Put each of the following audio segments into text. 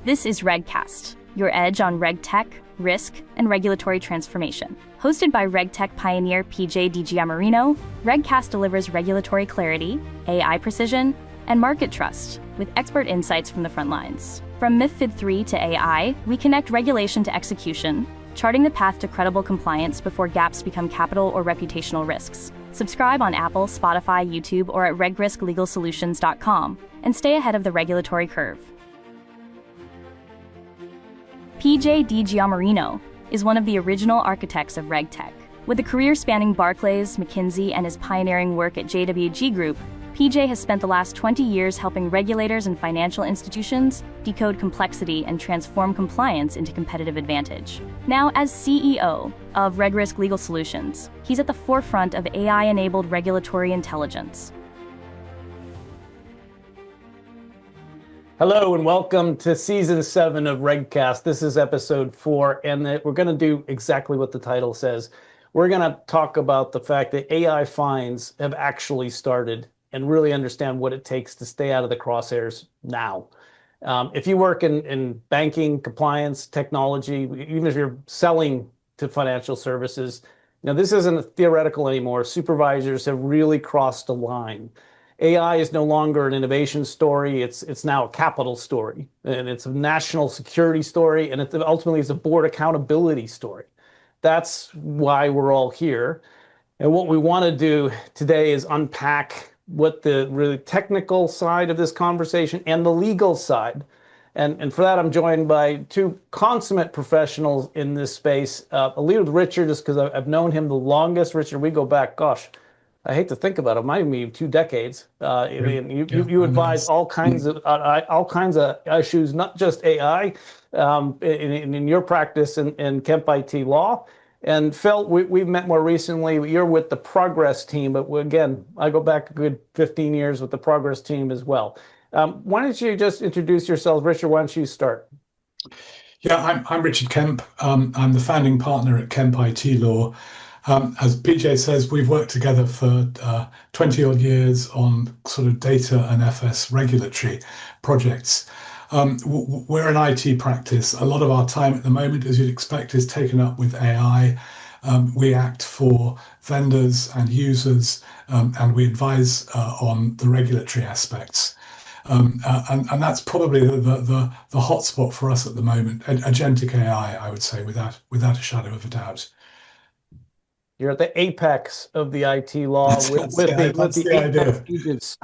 This is RegCast, your edge on RegTech, risk, and regulatory transformation. Hosted by RegTech pioneer PJ DiGiamarino, RegCast delivers regulatory clarity, AI precision, and market trust with expert insights from the front lines. From MiFID III to AI, we connect regulation to execution, charting the path to credible compliance before gaps become capital or reputational risks. Subscribe on Apple, Spotify, YouTube, or at regrisklegalsolutions.com and stay ahead of the regulatory curve. PJ DiGiamarino is one of the original architects of RegTech. With a career spanning Barclays, McKinsey, and his pioneering work at JWG Group, PJ has spent the last 20 years helping regulators and financial institutions decode complexity and transform compliance into competitive advantage. Now, as CEO of RegRisk Legal Solutions, he's at the forefront of AI-enabled regulatory intelligence. Hello and welcome to Season 7 of RegCast. This is Episode 4, and we're going to do exactly what the title says. We're going to talk about the fact that AI fines have actually started and really understand what it takes to stay out of the crosshairs now. If you work in banking, compliance, technology, even if you're selling to financial services, this isn't theoretical anymore. Supervisors have really crossed a line. AI is no longer an innovation story. It's now a capital story, and it's a national security story, and it ultimately is a board accountability story. That's why we're all here. And what we want to do today is unpack what the really technical side of this conversation and the legal side. And for that, I'm joined by two consummate professionals in this space. I'll lead with Richard just because I've known him the longest. Richard, we go back, gosh, I hate to think about it, might be 2 decades. You advise all kinds of issues, not just AI, in your practice in Kemp IT Law. And Phil, we've met more recently. You're with the Progress team, but again, I go back a good 15 years with the Progress team as well. Why don't you just introduce yourselves? Richard, why don't you start? Yeah, I'm Richard Kemp. I'm the founding partner at Kemp IT Law. As PJ says, we've worked together for 20 odd years on sort of data and FS regulatory projects. We're an IT practice. A lot of our time at the moment, as you'd expect, is taken up with AI. We act for vendors and users, and we advise on the regulatory aspects. And that's probably the hotspot for us at the moment. Agentic AI, I would say, without a shadow of a doubt. You're at the apex of the IT law with the apex agents.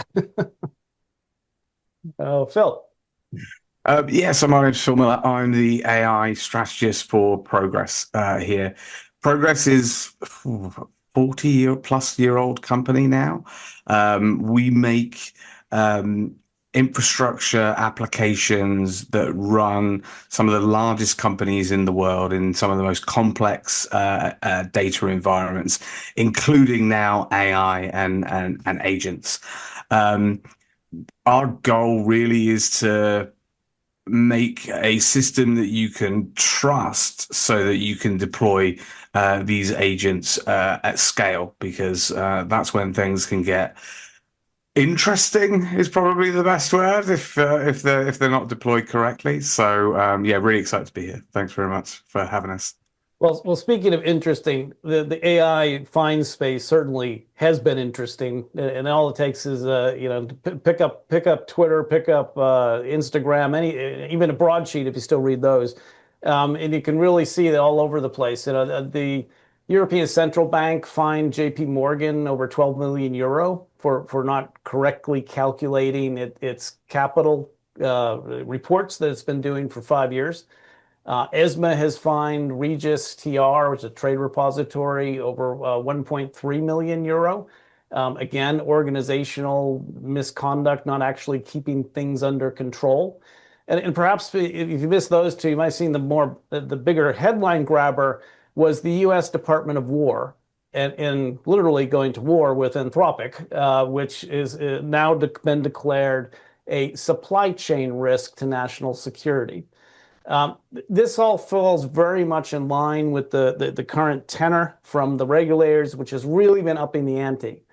Phil. Yes, my name's Phil Miller. I'm the AI strategist for Progress here. Progress is 40-plus-year-old company now. We make infrastructure applications that run some of the largest companies in the world in some of the most complex data environments, including now AI and agents. Our goal really is to make a system that you can trust so that you can deploy these agents at scale, because that's when things can get interesting, is probably the best word, if they're not deployed correctly. So yeah, really excited to be here. Thanks very much for having us. Well, speaking of interesting, the AI fine space certainly has been interesting, and all it takes is pick up Twitter, pick up Instagram, even a broadsheet if you still read those, and you can really see it all over the place. The European Central Bank fined JP Morgan over 12 million euro for not correctly calculating its capital reports that it's been doing for 5 years. ESMA has fined Regis TR, which is a trade repository, over 1.3 million euro. Again, organizational misconduct, not actually keeping things under control. And perhaps if you missed those two, you might have seen the bigger headline grabber was the U.S. Department of War, and literally going to war with Anthropic, which is now been declared a supply chain risk to national security. This all falls very much in line with the current tenor from the regulators, which has really been upping the ante.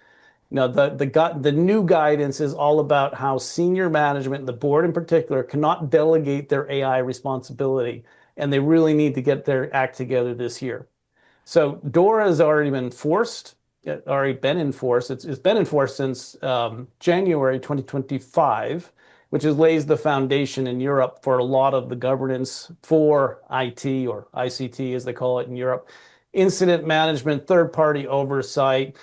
No, the new guidance is all about how senior management, the board in particular, cannot delegate their AI responsibility, and they really need to get their act together this year. So DORA has already been enforced. It's been enforced since January 2025, which lays the foundation in Europe for a lot of the governance for IT, or ICT as they call it in Europe, incident management, third-party oversight,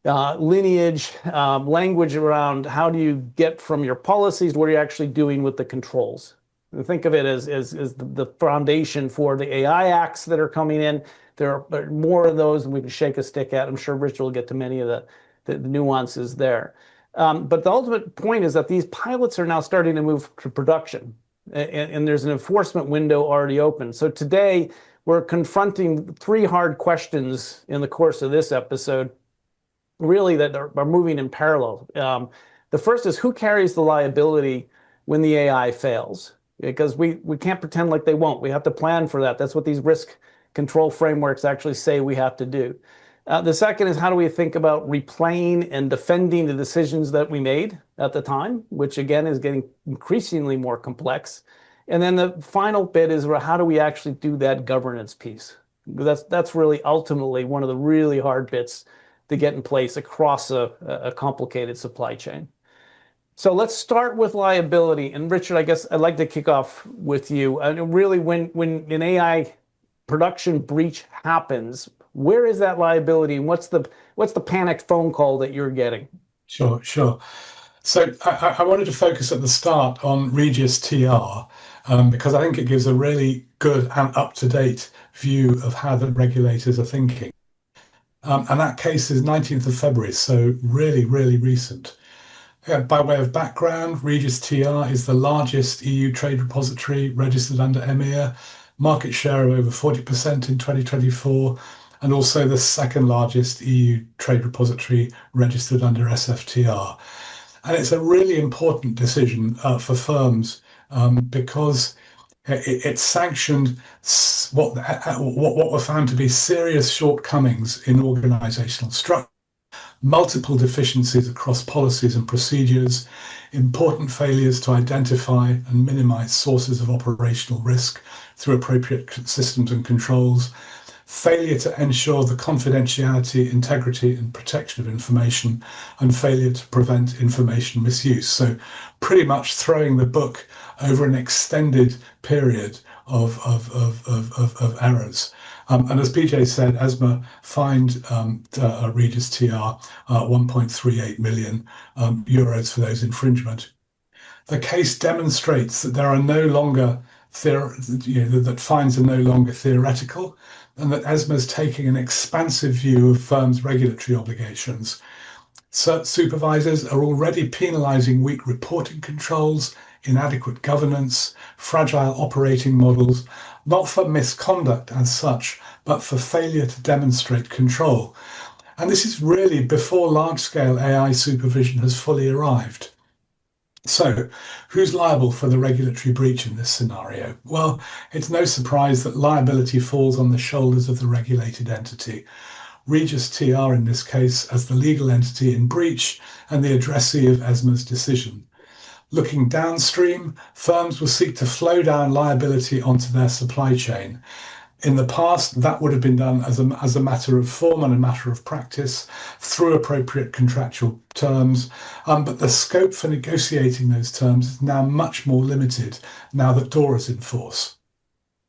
lineage, language around how do you get from your policies to what you're actually doing with the controls. And think of it as the foundation for the AI acts that are coming in. There are more of those than we can shake a stick at. I'm sure Richard will get to many of the nuances there. But the ultimate point is that these pilots are now starting to move to production, and there's an enforcement window already open. So today, we're confronting three hard questions in the course of this episode, really, that are moving in parallel. The first is, who carries the liability when the AI fails? Because we can't pretend like they won't. We have to plan for that. That's what these risk control frameworks actually say we have to do. The second is, how do we think about replaying and defending the decisions that we made at the time, which again is getting increasingly more complex. And then the final bit is, how do we actually do that governance piece? That's really ultimately one of the really hard bits to get in place across a complicated supply chain. So let's start with liability. And Richard, I guess I'd like to kick off with you. Really, when an AI production breach happens, where is that liability, and what's the panicked phone call that you're getting? Sure. So I wanted to focus at the start on Regis TR, because I think it gives a really good and up-to-date view of how the regulators are thinking. And that case is 19th of February, so really, really recent. By way of background, Regis TR is the largest EU trade repository registered under EMIR, market share of over 40% in 2024, and also the second largest EU trade repository registered under SFTR. And it's a really important decision for firms because it sanctioned what were found to be serious shortcomings in organizational structure, multiple deficiencies across policies and procedures, important failures to identify and minimize sources of operational risk through appropriate systems and controls, failure to ensure the confidentiality, integrity, and protection of information, and failure to prevent information misuse. So pretty much throwing the book over an extended period of errors. And as PJ said, ESMA fined Regis TR 1.38 million euros for those infringement. The case demonstrates that there are no longer that fines are no longer theoretical, and that ESMA is taking an expansive view of firms' regulatory obligations. Supervisors are already penalising weak reporting controls, inadequate governance, fragile operating models, not for misconduct as such, but for failure to demonstrate control. And this is really before large-scale AI supervision has fully arrived. So, who's liable for the regulatory breach in this scenario? Well, it's no surprise that liability falls on the shoulders of the regulated entity. Regis TR in this case as the legal entity in breach and the addressee of ESMA's decision. Looking downstream, firms will seek to flow down liability onto their supply chain. In the past, that would have been done as a matter of form and a matter of practice through appropriate contractual terms, but the scope for negotiating those terms is now much more limited now that DORA is in force.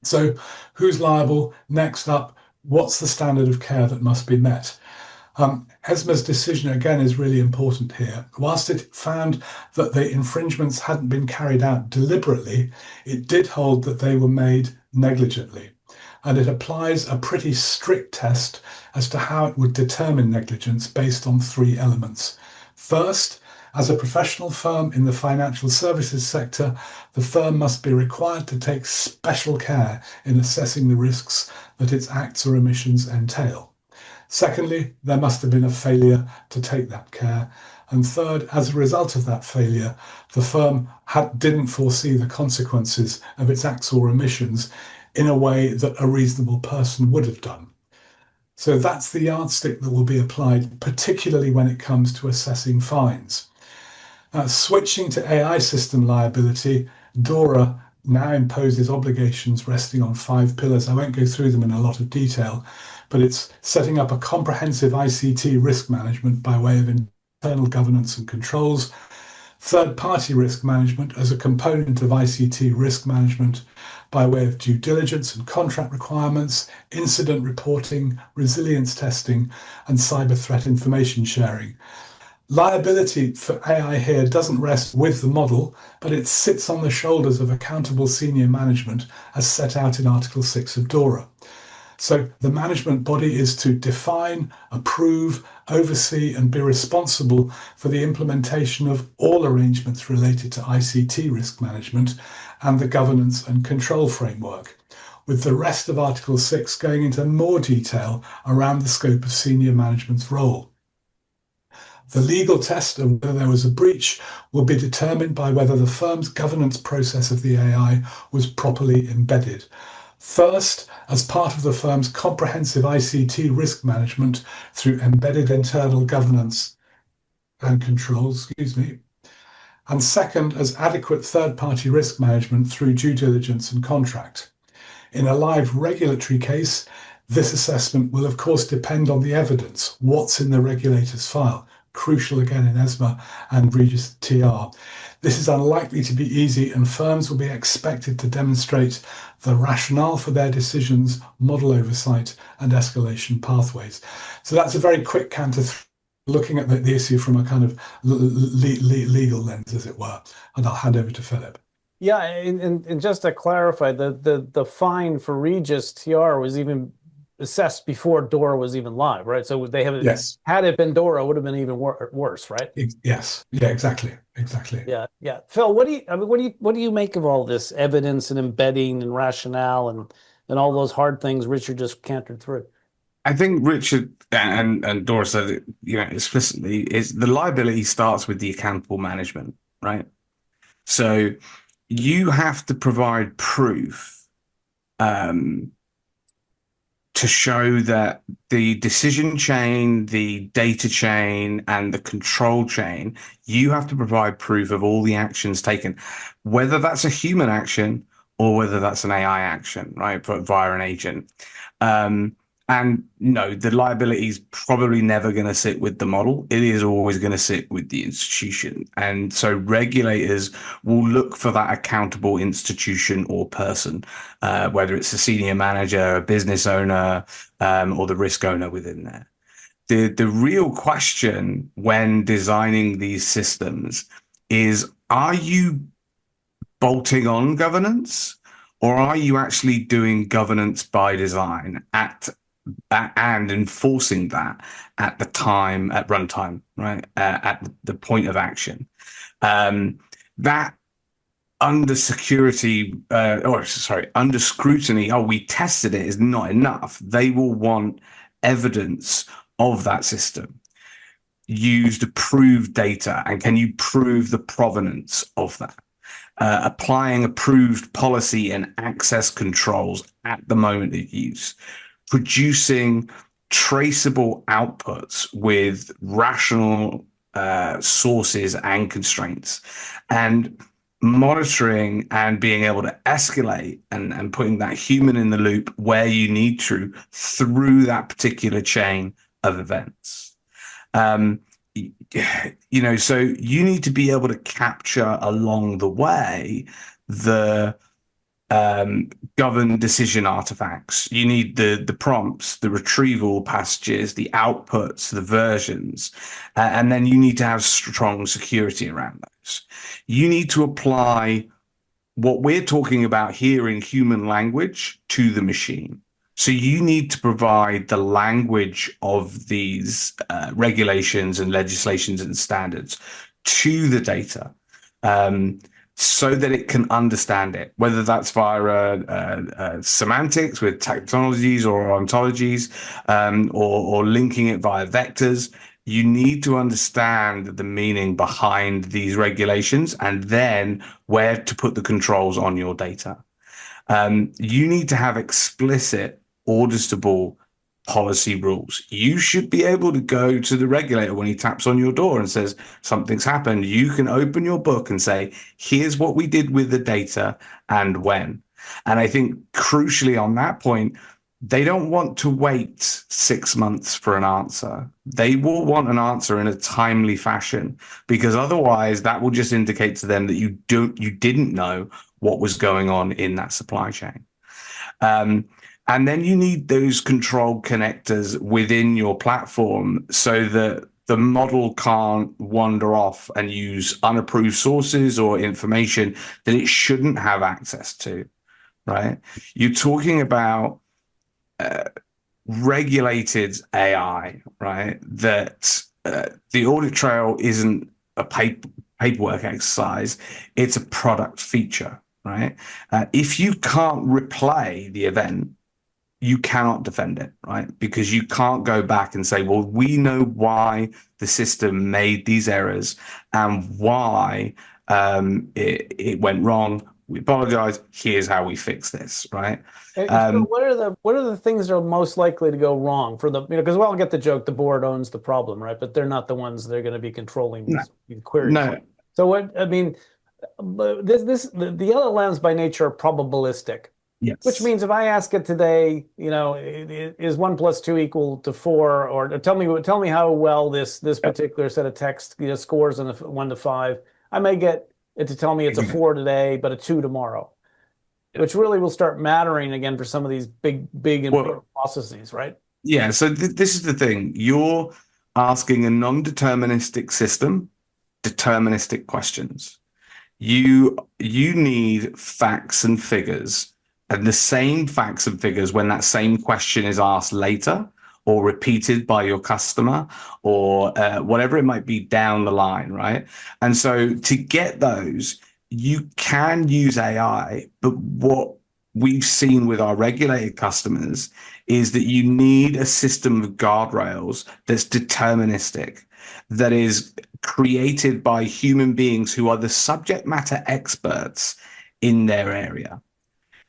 So who's liable? Next up, what's the standard of care that must be met? ESMA's decision again is really important here. Whilst it found that the infringements hadn't been carried out deliberately, it did hold that they were made negligently. And it applies a pretty strict test as to how it would determine negligence based on three elements. First, as a professional firm in the financial services sector, the firm must be required to take special care in assessing the risks that its acts or omissions entail. Secondly, there must have been a failure to take that care. And third, as a result of that failure, the firm didn't foresee the consequences of its acts or omissions in a way that a reasonable person would have done. So that's the yardstick that will be applied, particularly when it comes to assessing fines. Switching to AI system liability, DORA now imposes obligations resting on 5 pillars. I won't go through them in a lot of detail, but it's setting up a comprehensive ICT risk management by way of internal governance and controls, third-party risk management as a component of ICT risk management by way of due diligence and contract requirements, incident reporting, resilience testing, and cyber threat information sharing. Liability for AI here doesn't rest with the model, but it sits on the shoulders of accountable senior management as set out in Article 6 of DORA. So the management body is to define, approve, oversee, and be responsible for the implementation of all arrangements related to ICT risk management and the governance and control framework, with the rest of Article 6 going into more detail around the scope of senior management's role. The legal test of whether there was a breach will be determined by whether the firm's governance process of the AI was properly embedded. First, as part of the firm's comprehensive ICT risk management through embedded internal governance and controls, and second, as adequate third-party risk management through due diligence and contract. In a live regulatory case, this assessment will of course depend on the evidence, what's in the regulator's file, crucial again in ESMA and Regis TR. This is unlikely to be easy, and firms will be expected to demonstrate the rationale for their decisions, model oversight, and escalation pathways. So that's a very quick canter looking at the issue from a kind of legal lens, as it were. And I'll hand over to Philip. Yeah, and just to clarify, the fine for Regis TR was even assessed before DORA was even live, right? So they haven't. Yes. Had it been DORA, it would have been even worse, right? Yes. Yeah. Exactly. Yeah. Phil, what do you make of all this evidence and embedding and rationale and all those hard things Richard just cantered through? I think Richard and Dora said it, explicitly, is the liability starts with the accountable management, right? So you have to provide proof to show that the decision chain, the data chain, and the control chain, you have to provide proof of all the actions taken, whether that's a human action or whether that's an AI action, right, via an agent. And no, the liability is probably never going to sit with the model. It is always going to sit with the institution. And so regulators will look for that accountable institution or person, whether it's a senior manager, a business owner, or the risk owner within there. The real question when designing these systems is, are you bolting on governance, or are you actually doing governance by design and enforcing that at the time, at runtime, right? At the point of action. That under under scrutiny, we tested it, is not enough. They will want evidence of that system. Use approved data, and can you prove the provenance of that? Applying approved policy and access controls at the moment of use. Producing traceable outputs with rational sources and constraints, and monitoring and being able to escalate and putting that human in the loop where you need to through that particular chain of events. So you need to be able to capture along the way the governed decision artifacts. You need the prompts, the retrieval passages, the outputs, the versions, and then you need to have strong security around those. You need to apply what we're talking about here in human language to the machine. So you need to provide the language of these regulations and legislations and standards to the data, so that it can understand it, whether that's via semantics with taxonomies or ontologies, or linking it via vectors. You need to understand the meaning behind these regulations and then where to put the controls on your data. You need to have explicit, auditable policy rules. You should be able to go to the regulator when he taps on your door and says something's happened. You can open your book and say, here's what we did with the data and when. And I think crucially on that point, they don't want to wait 6 months for an answer. They will want an answer in a timely fashion, because otherwise that will just indicate to them that you didn't know what was going on in that supply chain. And then you need those control connectors within your platform so that the model can't wander off and use unapproved sources or information that it shouldn't have access to, right? You're talking about regulated AI, right? That the audit trail isn't a paperwork exercise, it's a product feature, right? If you can't replay the event, you cannot defend it, right? Because you can't go back and say, well, we know why the system made these errors and why it went wrong. We apologize. Here's how we fix this, right? So what are the things that are most likely to go wrong for the, because we all get the joke, the board owns the problem, right? But they're not the ones that are going to be controlling these queries. No. So what I mean, the LLMs by nature are probabilistic. Yes. Which means if I ask it today, is 1 + 2 = 4, or tell me how well this particular set of text scores on a 1 to 5, I may get it to tell me it's a 4 today, but a 2 tomorrow, which really will start mattering again for some of these big important processes, right? Yeah. So this is the thing: you're asking a non-deterministic system deterministic questions. You need facts and figures. And the same facts and figures when that same question is asked later or repeated by your customer or whatever it might be down the line, right? And so to get those, you can use AI, but what we've seen with our regulated customers is that you need a system of guardrails that's deterministic, that is created by human beings who are the subject matter experts in their area.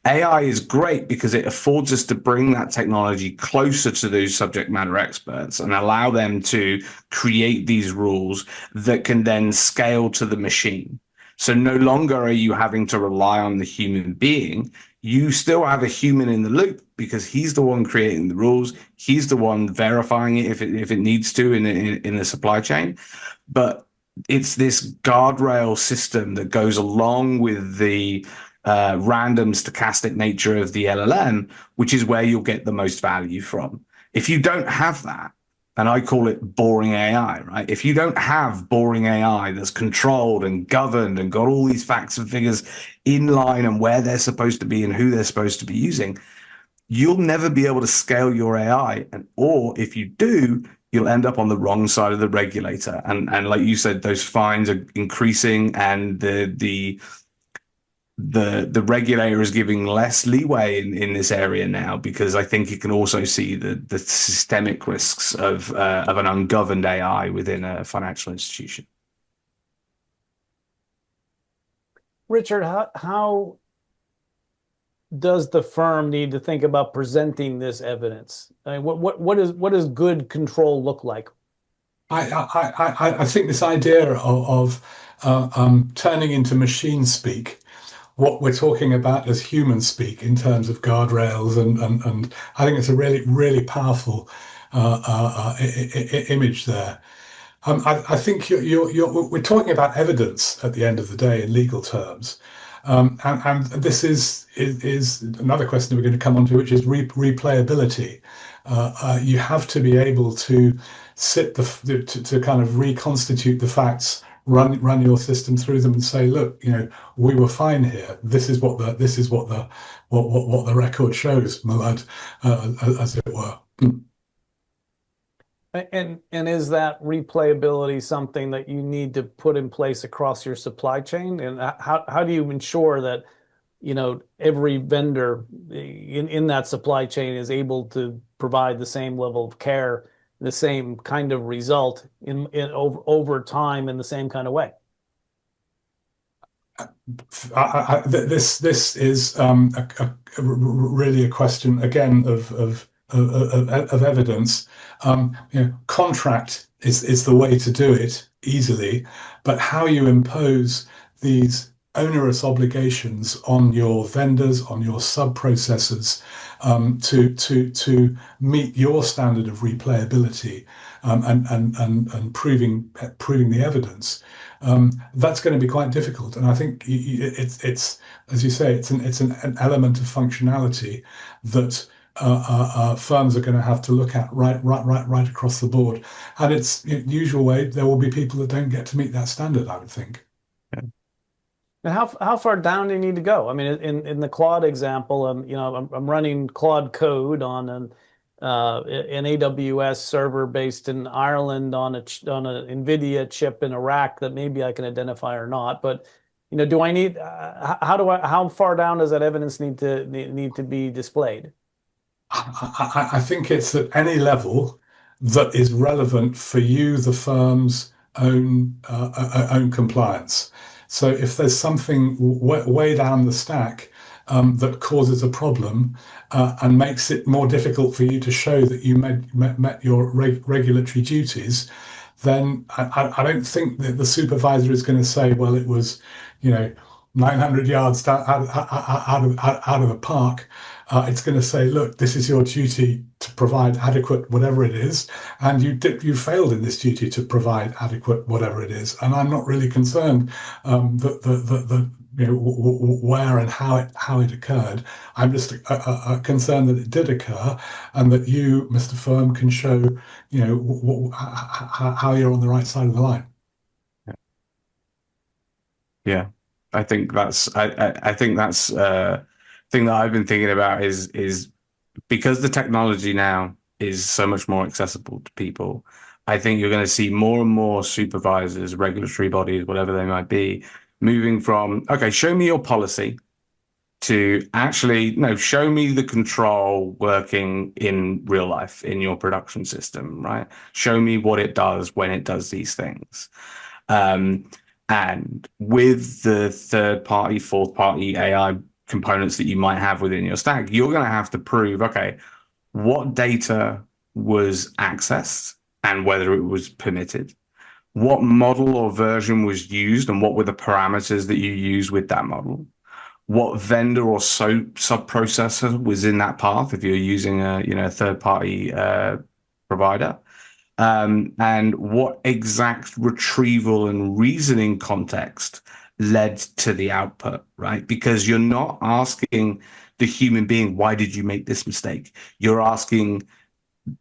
AI is great because it affords us to bring that technology closer to those subject matter experts and allow them to create these rules that can then scale to the machine. So no longer are you having to rely on the human being. You still have a human in the loop because he's the one creating the rules. He's the one verifying it if it needs to in the supply chain. But it's this guardrail system that goes along with the random stochastic nature of the LLM, which is where you'll get the most value from. If you don't have that, and I call it boring AI, right? If you don't have boring AI that's controlled and governed and got all these facts and figures in line and where they're supposed to be and who they're supposed to be using, you'll never be able to scale your AI. Or if you do, you'll end up on the wrong side of the regulator. And like you said, those fines are increasing, and the regulator is giving less leeway in this area now, because I think it can also see the systemic risks of an ungoverned AI within a financial institution. Richard, how does the firm need to think about presenting this evidence? I mean, what does good control look like? I think this idea of turning into machine speak what we're talking about as human speak in terms of guardrails, and I think it's a really powerful image there. I think we're talking about evidence at the end of the day in legal terms, and this is another question we're going to come on to, which is replayability. You have to be able to to kind of reconstitute the facts, run your system through them, and say, look, we were fine here. This is what the record shows, Malad, as it were. And is that replayability something that you need to put in place across your supply chain? And how do you ensure that every vendor in that supply chain is able to provide the same level of care, the same kind of result over time in the same kind of way? This is really a question again of of evidence. Contract is the way to do it easily, but how you impose these onerous obligations on your vendors, on your sub-processors, to meet your standard of replayability, and proving the evidence. That's going to be quite difficult, and I think it's as you say, it's an element of functionality that firms are going to have to look at right across the board. And it's the usual way. There will be people that don't get to meet that standard, I would think. And how far down do you need to go? I mean, in the Claude example, I'm running Claude code on an AWS server based in Ireland on a NVIDIA chip in Iraq that maybe I can identify or not. But do I need how far down does that evidence need to be displayed? I think it's at any level that is relevant for you, the firm's own compliance. So if there's something way down the stack that causes a problem and makes it more difficult for you to show that you met your regulatory duties, then I don't think that the supervisor is going to say, well, it was, 900 yards out of the park. It's going to say, look, this is your duty to provide adequate whatever it is, and you failed in this duty to provide adequate whatever it is. And I'm not really concerned that where and how it occurred. I'm just concerned that it did occur, and that you, Mr. Firm, can show how you're on the right side of the line. Yeah, I think that's thing that I've been thinking about is because the technology now is so much more accessible to people. I think you're going to see more and more supervisors, regulatory bodies, whatever they might be, moving from, okay, show me your policy, to actually, no, show me the control working in real life in your production system, right? Show me what it does when it does these things. And with the third party, fourth party AI components that you might have within your stack, you're going to have to prove, okay, what data was accessed and whether it was permitted, what model or version was used and what were the parameters that you used with that model, what vendor or sub-processor was in that path if you're using a third-party provider, and what exact retrieval and reasoning context led to the output, right? Because you're not asking the human being, why did you make this mistake? You're asking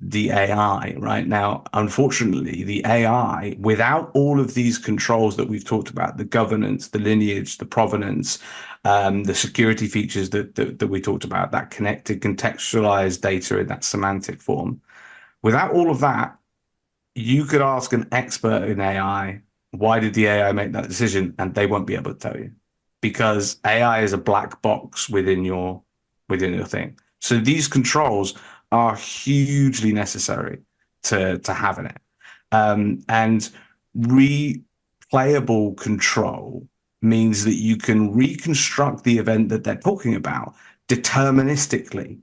the AI right now. Unfortunately, the AI, without all of these controls that we've talked about, the governance, the lineage, the provenance, the security features that we talked about, that connected, contextualized data in that semantic form, without all of that, you could ask an expert in AI, why did the AI make that decision? And they won't be able to tell you, because AI is a black box within your thing. So these controls are hugely necessary to have in it. And replayable control means that you can reconstruct the event that they're talking about deterministically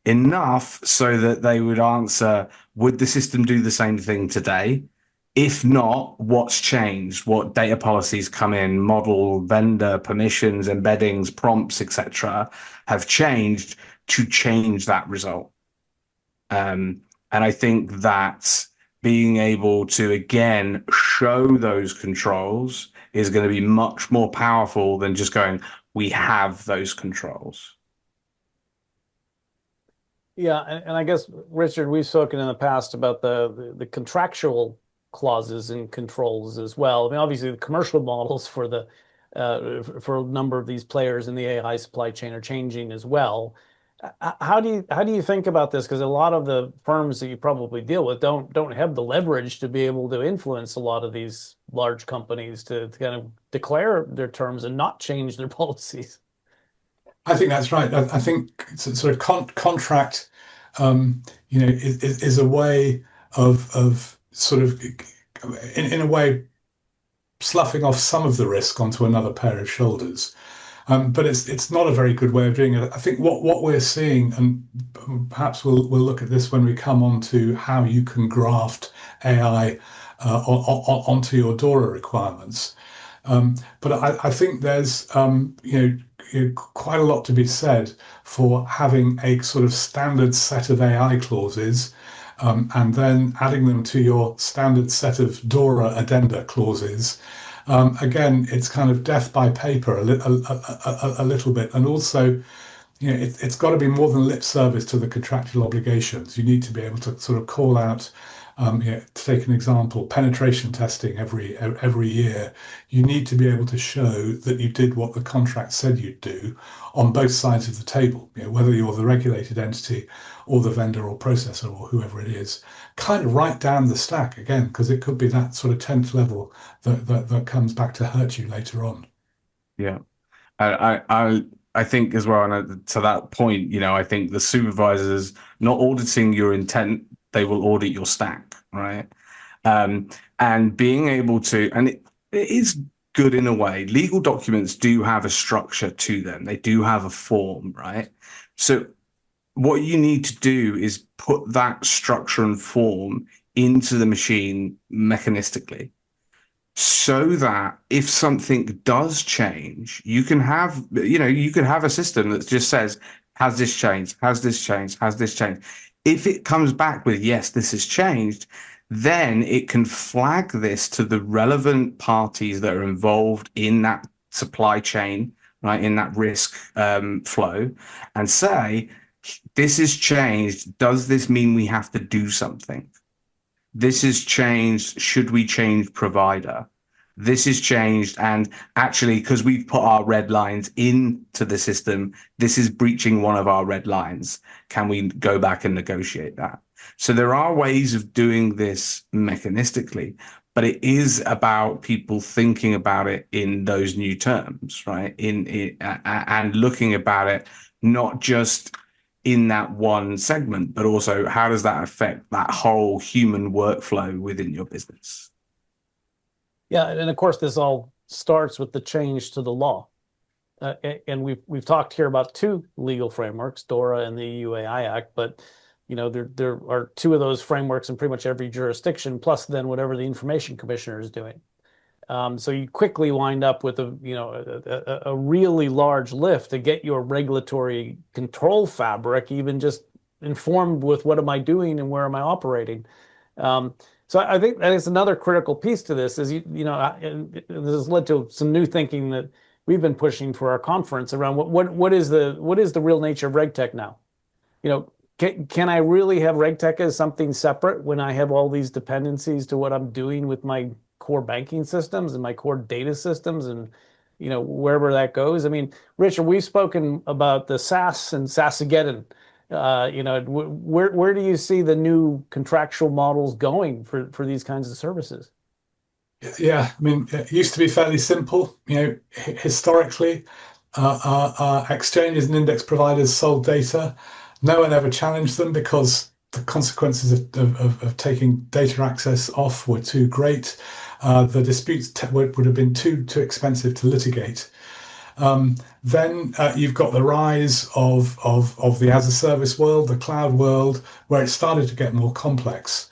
enough so that they would answer, would the system do the same thing today? If not, what's changed? What data policies come in, model, vendor, permissions, embeddings, prompts, etc., have changed to change that result? And I think that being able to, again, show those controls is going to be much more powerful than just going, we have those controls. Yeah, and I guess, Richard, we've spoken in the past about the contractual clauses and controls as well. I mean, obviously, the commercial models for a number of these players in the AI supply chain are changing as well. How do you think about this? Because a lot of the firms that you probably deal with don't have the leverage to be able to influence a lot of these large companies to kind of declare their terms and not change their policies. I think that's right. I think sort of contract, is a way of sort of, in a way, sloughing off some of the risk onto another pair of shoulders. But it's not a very good way of doing it. I think what we're seeing, and perhaps we'll look at this when we come on to how you can graft AI onto your DORA requirements. But I think there's quite a lot to be said for having a sort of standard set of AI clauses, and then adding them to your standard set of DORA addenda clauses. Again, it's kind of death by paper a little bit, and also, it's got to be more than lip service to the contractual obligations. You need to be able to sort of call out, to take an example, penetration testing every year. You need to be able to show that you did what the contract said you'd do on both sides of the table, whether you're the regulated entity or the vendor or processor or whoever it is, kind of right down the stack again, because it could be that sort of 10th level that comes back to hurt you later on. Yeah. I think as well, and to that point, I think the supervisors not auditing your intent, they will audit your stack, right? And being able to, and it is good in a way. Legal documents do have a structure to them. They do have a form, right? So what you need to do is put that structure and form into the machine mechanistically, so that if something does change, you can have, you can have a system that just says, has this changed? Has this changed? Has this changed? If it comes back with, yes, this has changed, then it can flag this to the relevant parties that are involved in that supply chain, right, in that risk flow, and say, this has changed. Does this mean we have to do something? This has changed. Should we change provider? This has changed. And actually, because we've put our red lines into the system, this is breaching one of our red lines. Can we go back and negotiate that? So there are ways of doing this mechanistically, but it is about people thinking about it in those new terms, right? And looking about it, not just in that one segment, but also how does that affect that whole human workflow within your business? Yeah, and of course, this all starts with the change to the law. And we've talked here about two legal frameworks, DORA and the EU AI Act, but there are two of those frameworks in pretty much every jurisdiction, plus then whatever the information commissioner is doing. So you quickly wind up with a really large lift to get your regulatory control fabric even just informed with what am I doing and where am I operating. So I think that is another critical piece to this. Is this has led to some new thinking that we've been pushing for our conference around what is the real nature of RegTech now. Can I really have RegTech as something separate when I have all these dependencies to what I'm doing with my core banking systems and my core data systems and wherever that goes? I mean, Richard, we've spoken about the SaaS and SaaSageddon. Where do you see the new contractual models going for these kinds of services? Yeah, I mean, it used to be fairly simple. Historically, exchanges and index providers sold data. No one ever challenged them because the consequences of taking data access off were too great. The disputes would have been too expensive to litigate. Then you've got the rise of the as a service world, the cloud world, where it started to get more complex.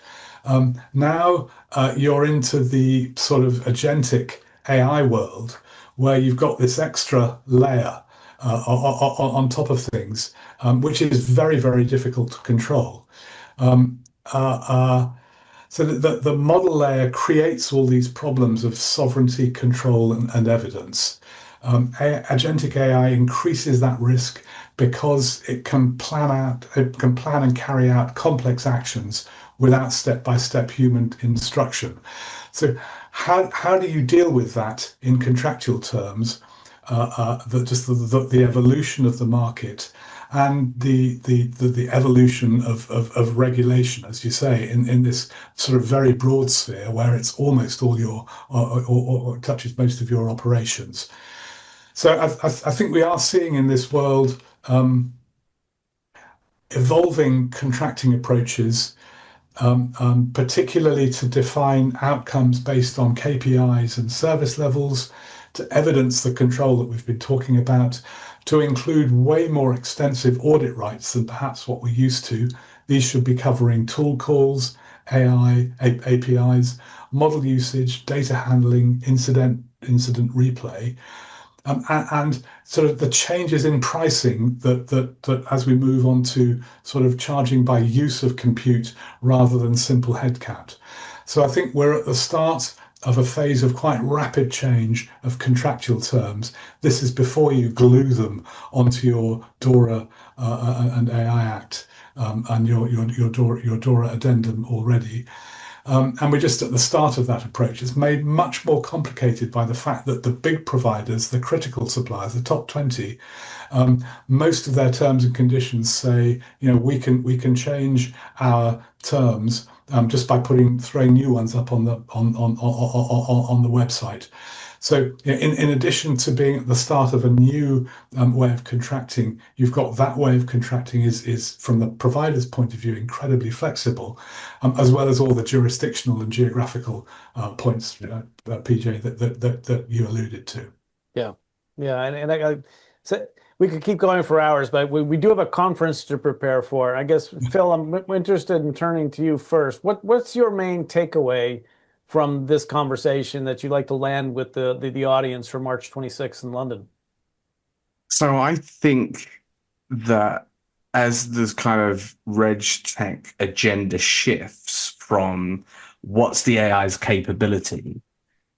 Now you're into the sort of agentic AI world, where you've got this extra layer on top of things, which is very, very difficult to control. So the model layer creates all these problems of sovereignty, control, and evidence. Agentic AI increases that risk because it can plan and carry out complex actions without step-by-step human instruction. So how do you deal with that in contractual terms? The evolution of the market and the evolution of regulation, as you say, in this sort of very broad sphere where it's almost all your or touches most of your operations. So I think we are seeing in this world evolving contracting approaches, particularly to define outcomes based on KPIs and service levels, to evidence the control that we've been talking about, to include way more extensive audit rights than perhaps what we're used to. These should be covering tool calls, AI, APIs, model usage, data handling, incident replay, and sort of the changes in pricing that as we move on to sort of charging by use of compute rather than simple headcount. So I think we're at the start of a phase of quite rapid change of contractual terms. This is before you glue them onto your DORA and AI Act and your DORA addendum already. And we're just at the start of that approach. It's made much more complicated by the fact that the big providers, the critical suppliers, the top 20, most of their terms and conditions say, we can change our terms just by throwing new ones up on the website. So in addition to being at the start of a new way of contracting, you've got that way of contracting is from the provider's point of view incredibly flexible, as well as all the jurisdictional and geographical points, PJ, that you alluded to. Yeah, and so we could keep going for hours, but we do have a conference to prepare for. I guess, Phil, I'm interested in turning to you first. What's your main takeaway from this conversation that you'd like to land with the audience for March 26th in London? So I think that as this kind of reg tech agenda shifts from what's the AI's capability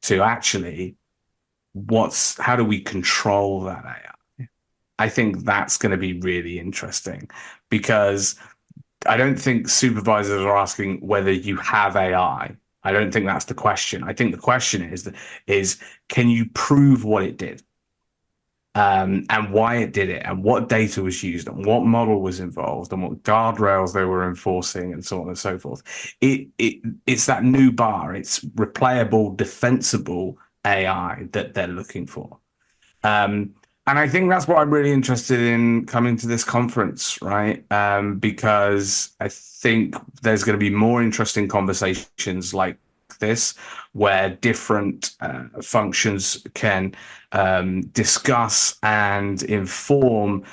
to actually how do we control that AI? I think that's going to be really interesting, because I don't think supervisors are asking whether you have AI. I don't think that's the question. I think the question is can you prove what it did, and why it did it, and what data was used, and what model was involved, and what guardrails they were enforcing, and so on and so forth. It's that new bar. It's replayable, defensible AI that they're looking for. And I think that's what I'm really interested in coming to this conference, right? Because I think there's going to be more interesting conversations like this, where different functions can discuss and inform,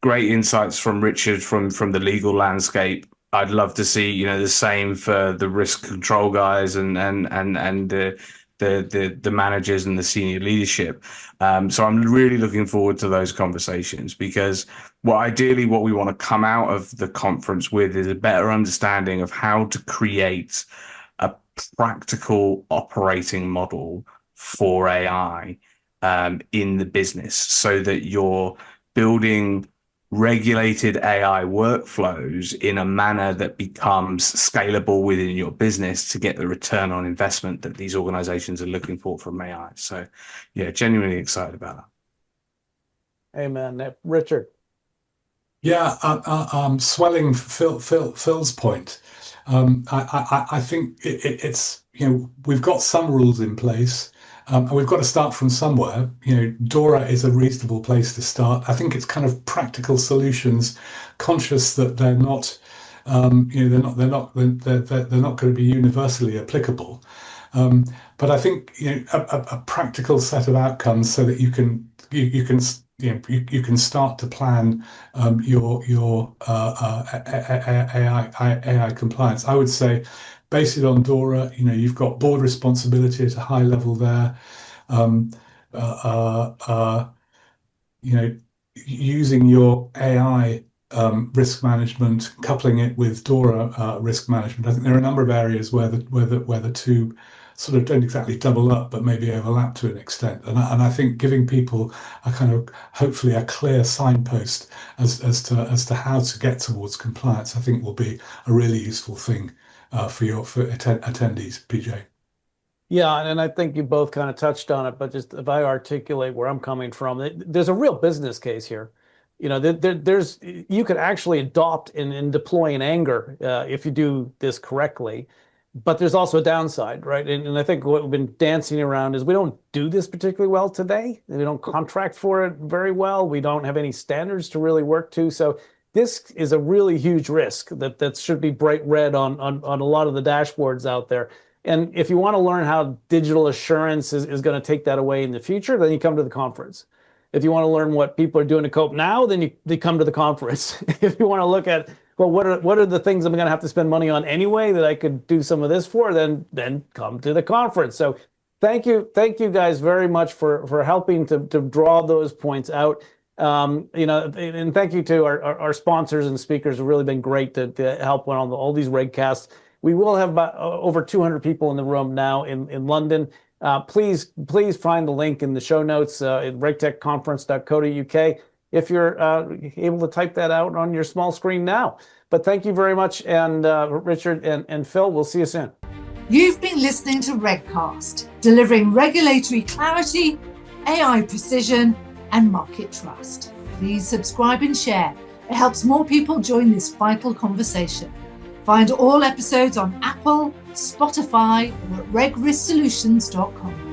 great insights from Richard from the legal landscape. I'd love to see, the same for the risk control guys and the managers and the senior leadership. So I'm really looking forward to those conversations, because what we want to come out of the conference with is a better understanding of how to create a practical operating model for AI in the business, so that you're building regulated AI workflows in a manner that becomes scalable within your business to get the return on investment that these organizations are looking for from AI. So, yeah, genuinely excited about that. Amen. Richard. Yeah, swelling Phil's point. I think it's, we've got some rules in place. And we've got to start from somewhere. DORA is a reasonable place to start. I think it's kind of practical solutions, conscious that they're not, they're not going to be universally applicable. But I think a practical set of outcomes, so that you can start to plan your AI compliance. I would say, base it on DORA. You've got board responsibility at a high level there. Using your AI risk management, coupling it with DORA risk management. I think there are a number of areas where the two sort of don't exactly double up, but maybe overlap to an extent. And I think giving people a kind of, hopefully, a clear signpost as to how to get towards compliance, I think will be a really useful thing for attendees, PJ. Yeah, and I think you both kind of touched on it, but just if I articulate where I'm coming from, there's a real business case here. You could actually adopt and deploy in anger if you do this correctly, but there's also a downside, right? And I think what we've been dancing around is we don't do this particularly well today. We don't contract for it very well. We don't have any standards to really work to. So this is a really huge risk that should be bright red on a lot of the dashboards out there. And if you want to learn how digital assurance is going to take that away in the future, then you come to the conference. If you want to learn what people are doing to cope now, then you come to the conference. If you want to look at, well, what are the things I'm going to have to spend money on anyway that I could do some of this for, then come to the conference. So thank you guys very much for helping to draw those points out. And thank you to our sponsors and speakers who have really been great to help on all these regcasts. We will have about over 200 people in the room now in London. Please find the link in the show notes at regtechconference.co.uk if you're able to type that out on your small screen now. But thank you very much, and Richard and Phil, we'll see you soon. You've been listening to Regcast, delivering regulatory clarity, AI precision, and market trust. Please subscribe and share. It helps more people join this vital conversation. Find all episodes on Apple, Spotify, or at regrisksolutions.com.